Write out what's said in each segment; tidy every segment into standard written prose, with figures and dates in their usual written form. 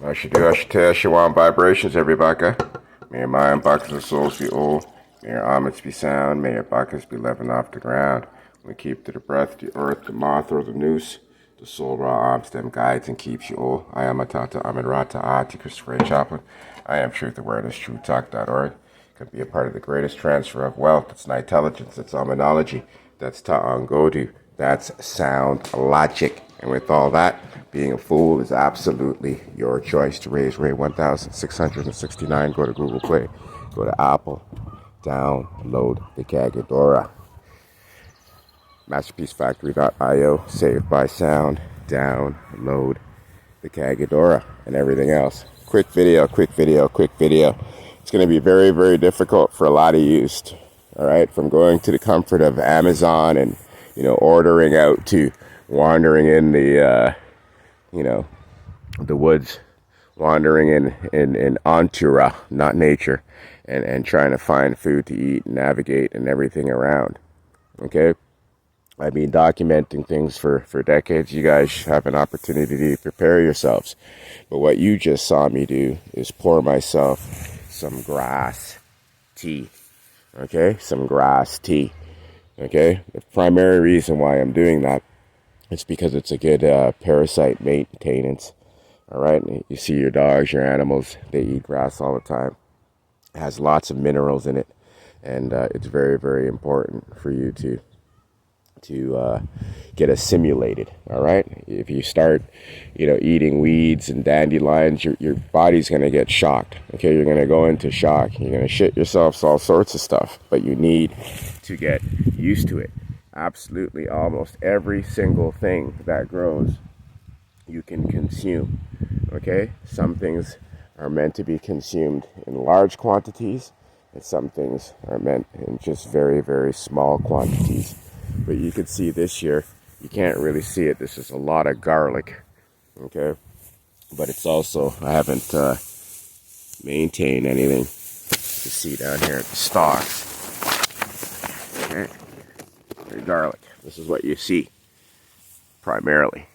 I should do, I should tell you want vibrations, everybody. May your mind, bodies, and souls be old. May your armors be sound. May your bodies be living off the ground. We keep to the breath, the earth, the moth, or the noose. The soul, raw arms, them guides and keeps you old. I am Atata Amin Ati Christopher A. Chaplin. I am Truth Awareness, TrueTalk.org. Can be a part of the greatest transfer of wealth. It's not intelligence, it's almonology. That's Ta'angodu. That's sound logic. And with all that, being a fool is absolutely your choice. To raise Ray 1669, go to Google Play, go to Apple, download the Kagadora. MasterpieceFactory.io, saved by sound, download the Kagadora and everything else. Quick video. It's going to be very, very difficult for a lot of you, all right, from going to the comfort of Amazon and, ordering out to wandering in the, the woods, wandering in Antura, not nature, and trying to find food to eat and navigate and everything around, okay? I've been documenting things for decades. You guys have an opportunity to prepare yourselves. But what you just saw me do is pour myself some grass tea. Okay? Some grass tea. Okay? The primary reason why I'm doing that is because it's a good parasite maintenance. All right? You see your dogs, your animals, they eat grass all the time. It has lots of minerals in it. And it's very, very important for you to get assimilated. All right, if you start eating weeds and dandelions, your body's going to get shocked. Okay, you're going to go into shock, you're going to shit yourself, all sorts of stuff, but you need to get used to it. Absolutely almost every single thing that grows you can consume. Okay, some things are meant to be consumed in large quantities, and some things are meant in just very, very small quantities. But you can see this year, you can't really see it. This is a lot of garlic, okay? But it's also, I haven't maintained anything. You see down here at the stalks, okay? The garlic. This is what you see, primarily.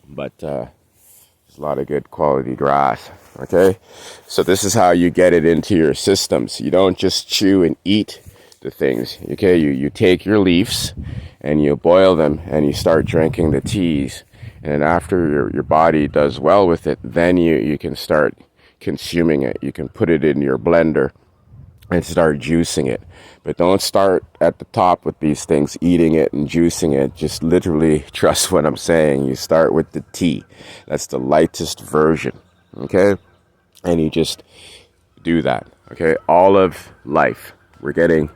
But there's a lot of good quality grass, okay? So this is how you get it into your systems. You don't just chew and eat the things, okay? You take your leaves and you boil them and you start drinking the teas, and after your body does well with it, then you can start consuming it. You can put it in your blender and start juicing it. But don't start at the top with these things, eating it and juicing it. Just literally trust what I'm saying. You start with the tea. That's the lightest version, okay? And you just do that, okay? All of life, we're getting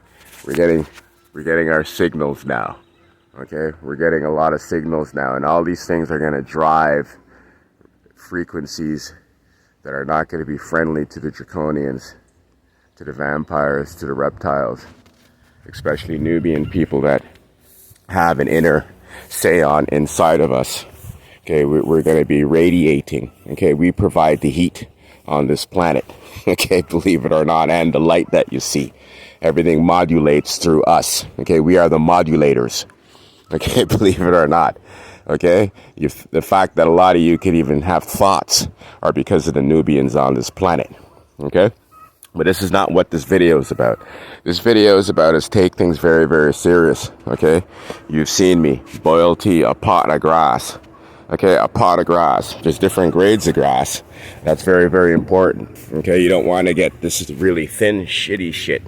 our signals now, okay? We're getting a lot of signals now, and all these things are going to drive frequencies that are not going to be friendly to the draconians, to the vampires, to the reptiles, especially Nubian people that have an inner seance inside of us, okay? We're going to be radiating, okay? We provide the heat on this planet, okay? Believe it or not, and the light that you see. Everything modulates through us. Okay, we are the modulators. Okay, believe it or not. Okay, the fact that a lot of you can even have thoughts are because of the Nubians on this planet. Okay, but this is not what this video is about. This video is about us take things very, very serious. Okay, you've seen me boil tea, a pot of grass. Okay, a pot of grass. There's different grades of grass. That's very, very important. Okay, you don't want to get this really thin, shitty shit.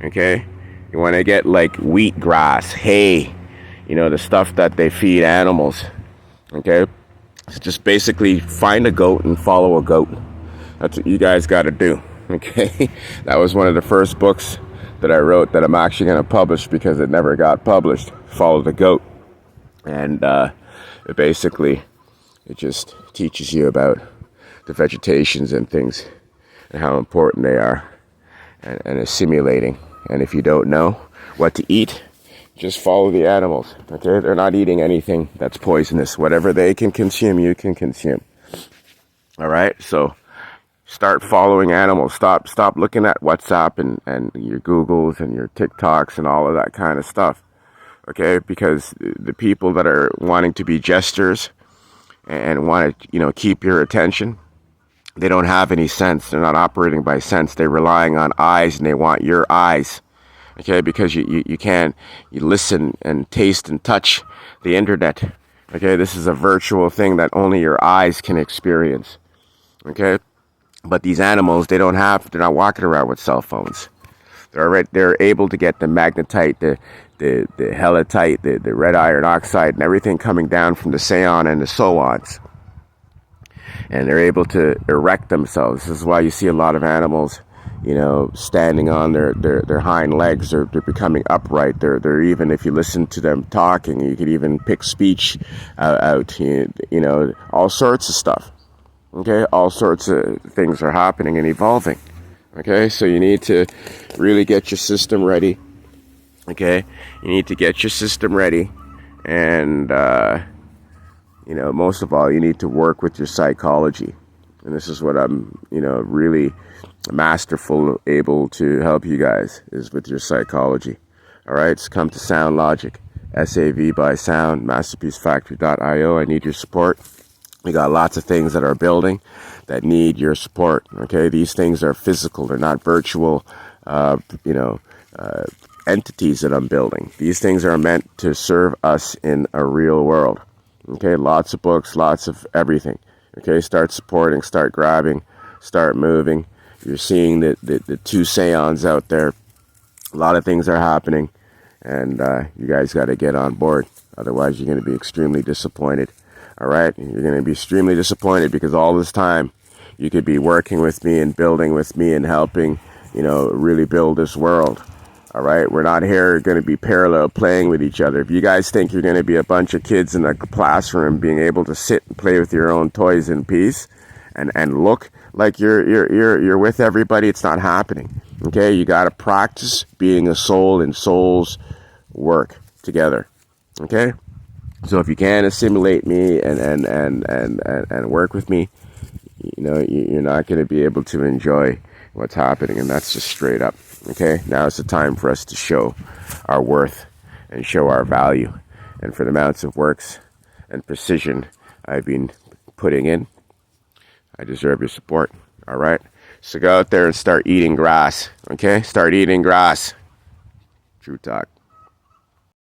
Okay, you want to get like wheat grass, hay, the stuff that they feed animals. Okay, so just basically find a goat and follow a goat. That's what you guys got to do. Okay, that was one of the first books that I wrote that I'm actually going to publish because it never got published. Follow the goat, and it just teaches you about the vegetations and things and how important they are, and assimilating. And if you don't know what to eat, just follow the animals, okay? They're not eating anything that's poisonous. Whatever they can consume, you can consume. All right? So start following animals. Stop looking at WhatsApp and your Googles and your TikToks and all of that kind of stuff, okay? Because the people that are wanting to be jesters and want to, keep your attention, they don't have any sense. They're not operating by sense. They're relying on eyes, and they want your eyes. Okay, because you can't, you listen and taste and touch the internet. Okay, this is a virtual thing that only your eyes can experience. Okay, but these animals, they're not walking around with cell phones. They're able to get the magnetite, the hematite, the red iron oxide, and everything coming down from the Seon and the Soans. And they're able to erect themselves. This is why you see a lot of animals, standing on their hind legs. They're becoming upright. They're even, if you listen to them talking, you could even pick speech out. All sorts of stuff. Okay, all sorts of things are happening and evolving. Okay, so you need to really get your system ready. Okay, you need to get your system ready, and most of all, you need to work with your psychology. And this is what I'm, really masterful, able to help you guys, is with your psychology. All right, so come to Sound Logic, SAV by Sound, masterpiecefactory.io. I need your support. We got lots of things that are building that need your support. Okay, these things are physical; they're not virtual, entities that I'm building. These things are meant to serve us in a real world. Okay, lots of books, lots of everything. Okay, start supporting, start grabbing, start moving. You're seeing the two seance out there. A lot of things are happening, and you guys got to get on board. Otherwise, you're going to be extremely disappointed. All right, you're going to be extremely disappointed because all this time you could be working with me and building with me and helping, really build this world. All right, we're not here going to be parallel playing with each other. If you guys think you're going to be a bunch of kids in a classroom being able to sit and play with your own toys in peace and look like you're with everybody, it's not happening. Okay, you got to practice being a soul and souls work together. Okay, so if you can assimilate me and work with me, you're not going to be able to enjoy what's happening, and that's just straight up. Okay, now it's the time for us to show our worth and show our value. And for the amounts of works and precision I've been putting in, I deserve your support. All right, so go out there and start eating grass. Okay, start eating grass. True talk.